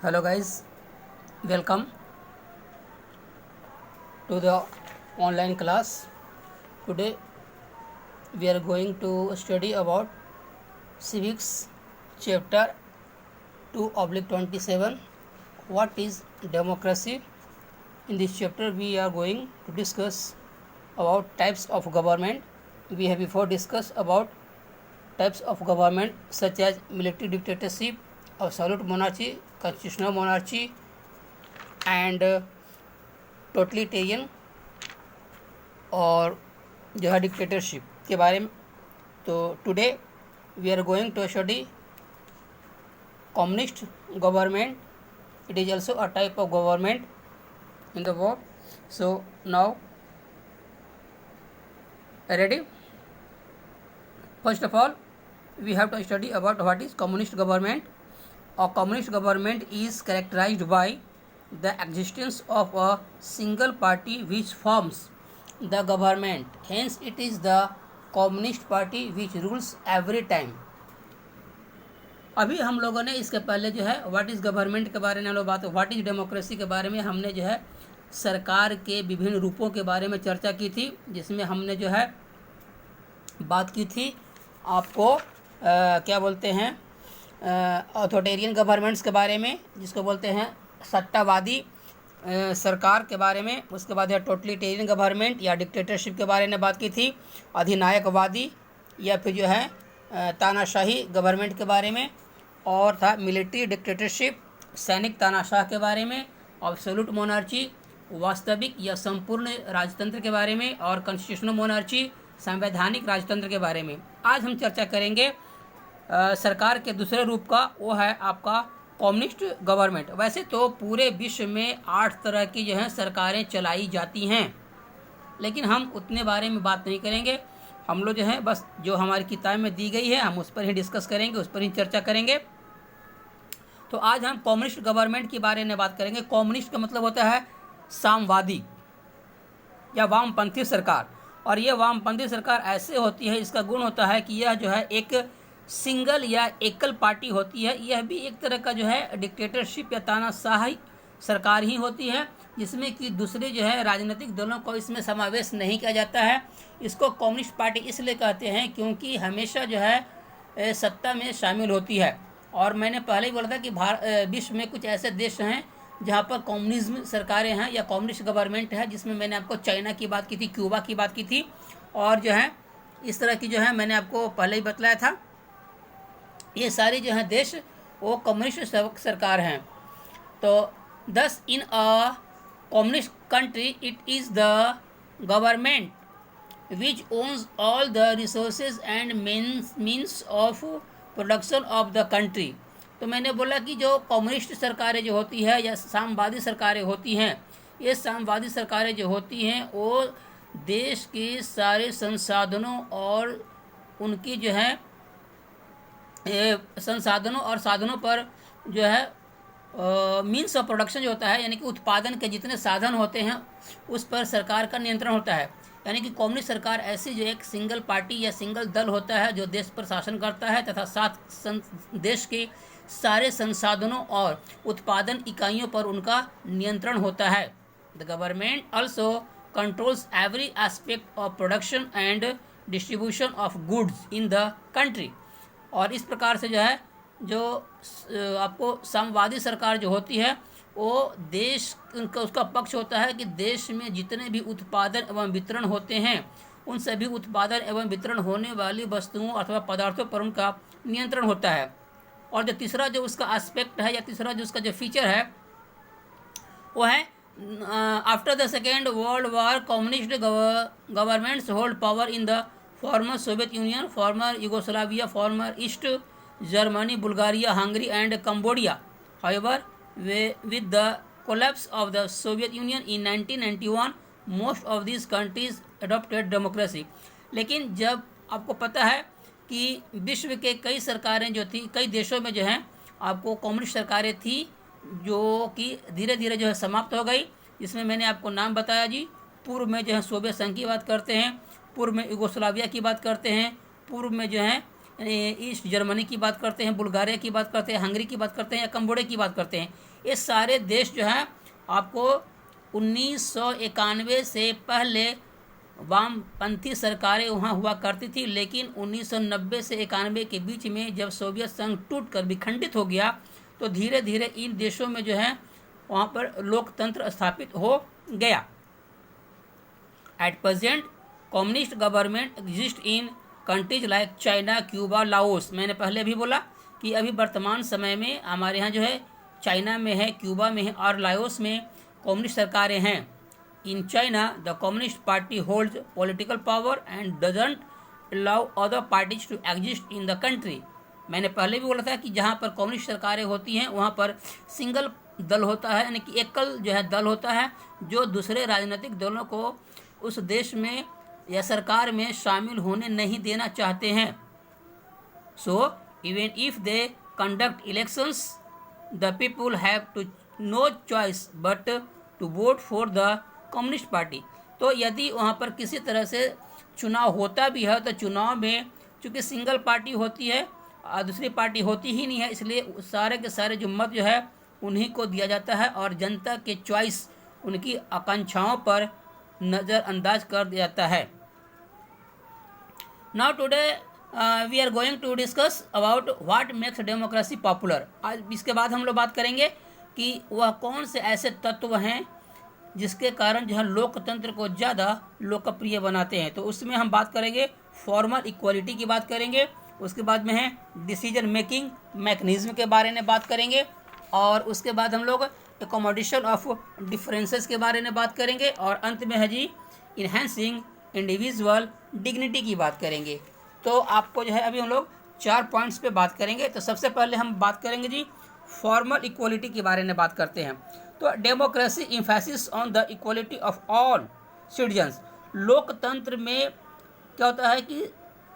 Hello guys, welcome to the online class. Today we are going to study about civics chapter 2/27. What is democracy? In this chapter we are going to discuss about types of government. We have before discussed about types of government such as military dictatorship, absolute monarchy, constitutional monarchy and totalitarian और जो है dictatorship के बारे में। तो today we are going to study communist government. It is also a type of government in the world. So now ready. First of all, we have to study about what is communist government. A communist government is characterized by the existence of a single party which forms the government. Hence, it is the communist party which rules every time. अभी हम लोगों ने इसके पहले जो है what is government के बारे में हम लोग बात, व्हाट इज़ डेमोक्रेसी के बारे में हमने जो है सरकार के विभिन्न रूपों के बारे में चर्चा की थी, जिसमें हमने जो है बात की थी आपको क्या बोलते हैं ऑथोरिटेरियन गवर्नमेंट्स के बारे में, जिसको बोलते हैं सत्तावादी सरकार के बारे में. उसके बाद है टोटलिटेरियन गवर्नमेंट या डिक्टेटरशिप के बारे में बात की थी, अधिनायकवादी या फिर जो है तानाशाही गवर्नमेंट के बारे में, और था मिलिट्री डिक्टेटरशिप सैनिक तानाशाह के बारे में, एब्सोल्यूट मोनार्ची वास्तविक या संपूर्ण राजतंत्र के बारे में, और कॉन्स्टिट्यूशनल मोनार्ची संवैधानिक राजतंत्र के बारे में. आज हम चर्चा करेंगे सरकार के दूसरे रूप का, वो है आपका कम्युनिस्ट गवर्नमेंट. वैसे तो पूरे विश्व में 8 तरह की जो है सरकारें चलाई जाती हैं, लेकिन हम उतने बारे में बात नहीं करेंगे. हम लोग जो है बस जो हमारी किताब में दी गई है हम उस पर ही डिस्कस करेंगे, उस पर ही चर्चा करेंगे. तो आज हम कम्युनिस्ट गवर्नमेंट के बारे में बात करेंगे. कम्युनिस्ट का मतलब होता है सामवादी या वामपंथी सरकार, और ये वामपंथी सरकार ऐसे होती है, इसका गुण होता है कि यह जो है एक सिंगल या एकल पार्टी होती है. यह भी एक तरह का जो है डिक्टेटरशिप या तानाशाही सरकार ही होती है, जिसमें कि दूसरे जो है राजनीतिक दलों को इसमें समावेश नहीं किया जाता है. इसको कम्युनिस्ट पार्टी इसलिए कहते हैं क्योंकि हमेशा जो है सत्ता में शामिल होती है. और मैंने पहले ही बोला था कि विश्व में कुछ ऐसे देश हैं जहाँ पर कम्युनिज्म सरकारें हैं या कम्युनिस्ट गवर्नमेंट है, जिसमें मैंने आपको चाइना की बात की थी, क्यूबा की बात की थी, और जो है इस तरह की जो है मैंने आपको पहले ही बतलाया था. ये सारे जो हैं देश वो कम्युनिस्ट सरकार हैं. तो thus in a communist country it is the government which owns all the resources and means of production of the country. तो मैंने बोला कि जो कम्युनिस्ट सरकारें जो होती है या सामवादी सरकारें होती हैं, ये सामवादी सरकारें जो होती हैं वो देश के सारे संसाधनों और उनकी जो है संसाधनों और साधनों पर जो है मीन्स ऑफ प्रोडक्शन जो होता है, यानी कि उत्पादन के जितने साधन होते हैं उस पर सरकार का नियंत्रण होता है. यानी कि कम्युनिस्ट सरकार ऐसी जो एक सिंगल पार्टी या सिंगल दल होता है जो देश पर शासन करता है तथा साथ देश के सारे संसाधनों और उत्पादन इकाइयों पर उनका नियंत्रण होता है. The government also controls every aspect of production and distribution of goods in the country. और इस प्रकार से जो है जो आपको सामवादी सरकार जो होती है वो देश उसका पक्ष होता है कि देश में जितने भी उत्पादन एवं वितरण होते हैं उन सभी उत्पादन एवं वितरण होने वाली वस्तुओं अथवा पदार्थों पर उनका नियंत्रण होता है. और जो तीसरा जो उसका एस्पेक्ट है या तीसरा जो उसका जो फीचर है वो है after the second world war communist governments hold power in the former Soviet Union, former Yugoslavia, former East Germany, Bulgaria, Hungary and Cambodia. However, with the collapse of the Soviet Union in 1991, most of these countries adopted democracy. लेकिन जब आपको पता है कि विश्व के कई सरकारें जो थी, कई देशों में जो हैं आपको कम्युनिस्ट सरकारें थी जो कि धीरे धीरे जो है समाप्त हो गई. इसमें मैंने आपको नाम बताया जी. पूर्व में जो है सोवियत संघ की बात करते हैं, पूर्व में यूगोस्लाविया की बात करते हैं, पूर्व में जो है ईस्ट जर्मनी की बात करते हैं, बुल्गारिया की बात करते हैं, हंगरी की बात करते हैं या कम्बोडिया की बात करते हैं, ये सारे देश जो हैं आपको 1991 से पहले वामपंथी सरकारें वहाँ हुआ करती थी, लेकिन 1990 से 91 के बीच में जब सोवियत संघ टूटकर विखंडित हो गया तो धीरे धीरे इन देशों में जो है वहाँ पर लोकतंत्र स्थापित हो गया। At present communist government exist in countries like China, Cuba, Laos. मैंने पहले भी बोला कि अभी वर्तमान समय में हमारे यहाँ जो है चाइना में है, क्यूबा में है और लाओस में कम्युनिस्ट सरकारें हैं। In China the communist party holds political power and doesn't allow other parties to exist in the country. मैंने पहले भी बोला था कि जहाँ पर कम्युनिस्ट सरकारें होती हैं वहाँ पर सिंगल दल होता है, यानी कि एकल जो है दल होता है जो दूसरे राजनीतिक दलों को उस देश में या सरकार में शामिल होने नहीं देना चाहते हैं। So even if they conduct elections the people have to no choice but to vote for the communist party. तो यदि वहाँ पर किसी तरह से चुनाव होता भी है तो चुनाव में चूँकि सिंगल पार्टी होती है और दूसरी पार्टी होती ही नहीं है, इसलिए सारे के सारे जो मत जो है उन्हीं को दिया जाता है और जनता के चॉइस, उनकी आकांक्षाओं पर नज़रअंदाज कर दिया जाता है। Now today we are going to discuss about what makes democracy popular. आज इसके बाद हम लोग बात करेंगे कि वह कौन से ऐसे तत्व हैं जिसके कारण जो है लोकतंत्र को ज़्यादा लोकप्रिय बनाते हैं। तो उसमें हम बात करेंगे फॉर्मल इक्वालिटी की बात करेंगे, उसके बाद में है डिसीजन मेकिंग मैकेनिज्म के बारे में बात करेंगे और उसके बाद हम लोग एकोमोडेशन ऑफ डिफरेंसेस के बारे में बात करेंगे और अंत में है जी इन्हेंसिंग इंडिविजुअल डिग्निटी की बात करेंगे। तो आपको जो है अभी हम लोग 4 पॉइंट्स पे बात करेंगे। तो सबसे पहले हम बात करेंगे जी फॉर्मल इक्वालिटी के बारे में बात करते हैं। तो democracy emphasis on the equality of all citizens. लोकतंत्र में क्या होता है कि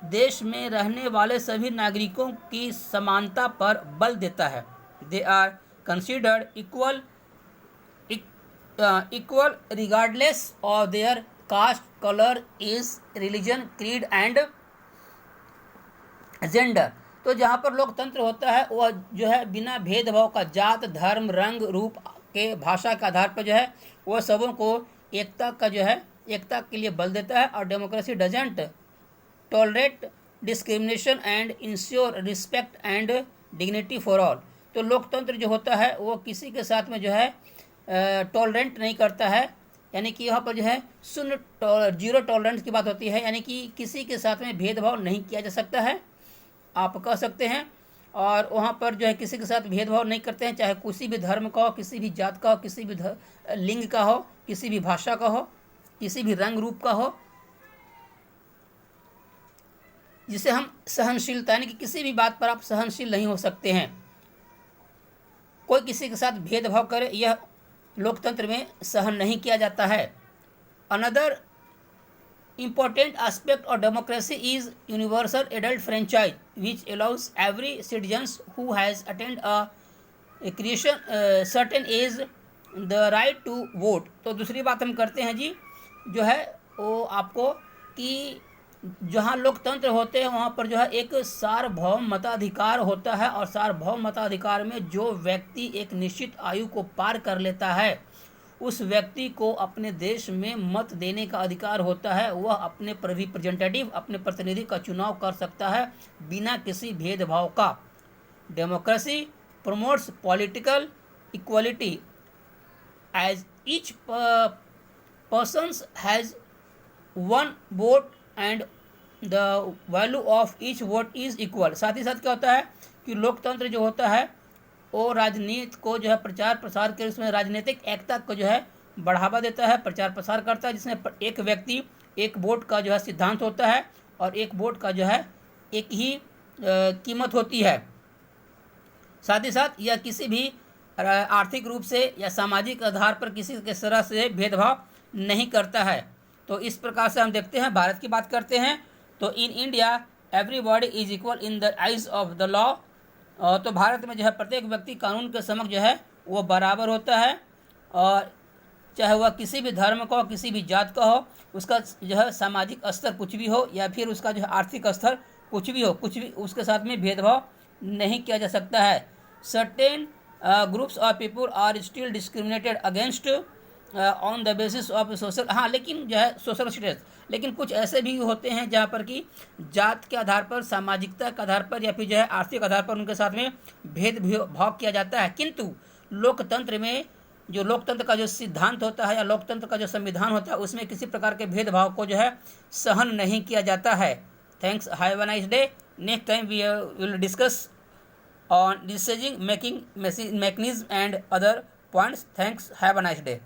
देश में रहने वाले सभी नागरिकों की समानता पर बल देता है। They are considered equal regardless of their caste, colour, age, religion, creed and gender. तो जहाँ पर लोकतंत्र होता है वह जो है बिना भेदभाव का जात, धर्म, रंग, रूप के, भाषा के आधार पर जो है वह सबों को एकता का जो है एकता के लिए बल देता है। और democracy doesn't tolerate discrimination and ensure respect and dignity for all. तो लोकतंत्र जो होता है वो किसी के साथ में जो है टॉलरेंट नहीं करता है, यानी कि यहाँ पर जो है जीरो टॉलरेंस की बात होती है, यानी कि किसी के साथ में भेदभाव नहीं किया जा सकता है, आप कह सकते हैं। और वहाँ पर जो है किसी के साथ भेदभाव नहीं करते हैं, चाहे किसी भी धर्म का हो, किसी भी जात का हो, किसी भी लिंग का हो, किसी भी भाषा का हो, किसी भी रंग रूप का हो, जिसे हम सहनशीलता, यानी कि किसी भी बात पर आप सहनशील नहीं हो सकते हैं, कोई किसी के साथ भेदभाव करे यह लोकतंत्र में सहन नहीं किया जाता है। Another important aspect of democracy is universal adult franchise which allows every citizens who has attained a creation certain age the right to vote। तो दूसरी बात हम करते हैं जी जो है वो आपको कि जहाँ लोकतंत्र होते हैं वहाँ पर जो है एक सार्वभौम मताधिकार होता है और सार्वभौम मताधिकार में जो व्यक्ति एक निश्चित आयु को पार कर लेता है उस व्यक्ति को अपने देश में मत देने का अधिकार होता है। वह अपने रिप्रेजेंटेटिव, अपने प्रतिनिधि का चुनाव कर सकता है बिना किसी भेदभाव का। Democracy promotes political equality as each person has one vote and the value of each vote is equal. साथ ही साथ क्या होता है कि लोकतंत्र जो होता है वो राजनीति को जो है प्रचार प्रसार के उसमें राजनीतिक एकता को जो है बढ़ावा देता है, प्रचार प्रसार करता है, जिसमें एक व्यक्ति एक वोट का जो है सिद्धांत होता है और एक वोट का जो है एक ही कीमत होती है। साथ ही साथ यह किसी भी आर्थिक रूप से या सामाजिक आधार पर किसी के तरह से भेदभाव नहीं करता है। तो इस प्रकार से हम देखते हैं। भारत की बात करते हैं तो in India everybody is equal in the eyes of the law. तो भारत में जो है प्रत्येक व्यक्ति कानून के समक्ष जो है वो बराबर होता है और चाहे वह किसी भी धर्म का हो, किसी भी जात का हो, उसका जो है सामाजिक स्तर कुछ भी हो या फिर उसका जो है आर्थिक स्तर कुछ भी हो, कुछ भी उसके साथ में भेदभाव नहीं किया जा सकता है। Certain groups of people are still discriminated against on the basis of social, हाँ लेकिन जो है सोशल स्टेटस, लेकिन कुछ ऐसे भी होते हैं जहाँ पर कि जात के आधार पर, सामाजिकता के आधार पर या फिर जो है आर्थिक आधार पर उनके साथ में भेदभाव किया जाता है। किंतु लोकतंत्र में, जो लोकतंत्र का जो सिद्धांत होता है या लोकतंत्र का जो संविधान होता है, उसमें किसी प्रकार के भेदभाव को जो है सहन नहीं किया जाता है। Thanks, have a nice day. Next time we will discuss on decision making mechanism and other points. Thanks, have a nice day.